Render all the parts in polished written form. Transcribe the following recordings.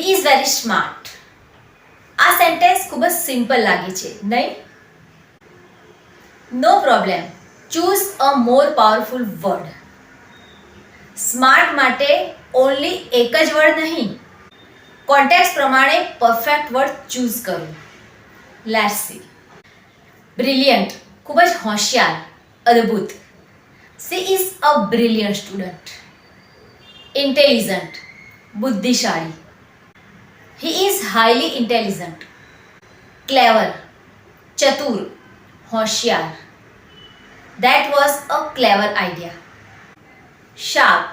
He is very smart. આ sentence ખૂબ જ સિમ્પલ લાગે છે, નહીં? No problem. Choose a more powerful word. Smart માટે ઓનલી એક જ વર્ડ નહીં, કોન્ટેક્સ્ટ પ્રમાણે પરફેક્ટ વર્ડ ચૂઝ કરો. Let's see. બ્રિલિયન્ટ, ખૂબ જ હોશિયાર, અદ્ભુત. She is a brilliant student. Intelligent, બુદ્ધિશાળી. He is highly intelligent. Clever, ચતુર, હોશિયાર. That was a clever idea. શાર્પ,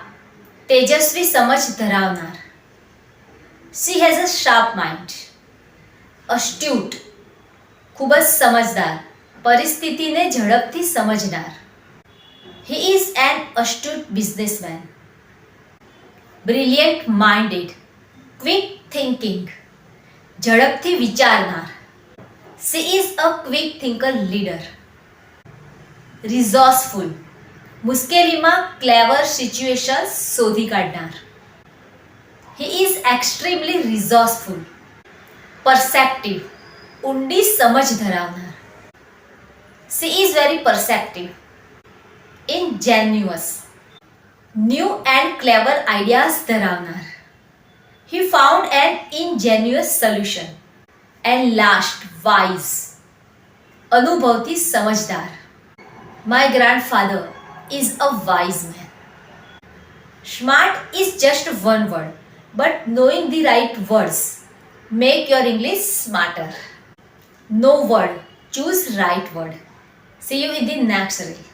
તેજસ્વી સમજ ધરાવનાર. She has a sharp mind. Astute, ખૂબ જ સમજદાર, પરિસ્થિતિને ઝડપથી સમજનાર. He is an astute businessman. Brilliant minded, quick thinking, ઝડપથી વિચારનાર. She is a quick thinker leader. રિઝોર્સફુલ, મુશ્કેલીમાં ક્લેવર સિચ્યુએશન્સ શોધી કાઢનાર. He is extremely રિઝોર્સફુલ. પરસેપ્ટિવ, ઊંડી સમજ ધરાવનાર. She is very perceptive. Ingenious, new and clever ideas ધરાવનાર. He found an ingenious solution. And last, wise, અનુભવથી સમજદાર. My grandfather is a wise man. Smart is just one word, but knowing the right words make your English smarter. No word, choose right word. See you in the next reel.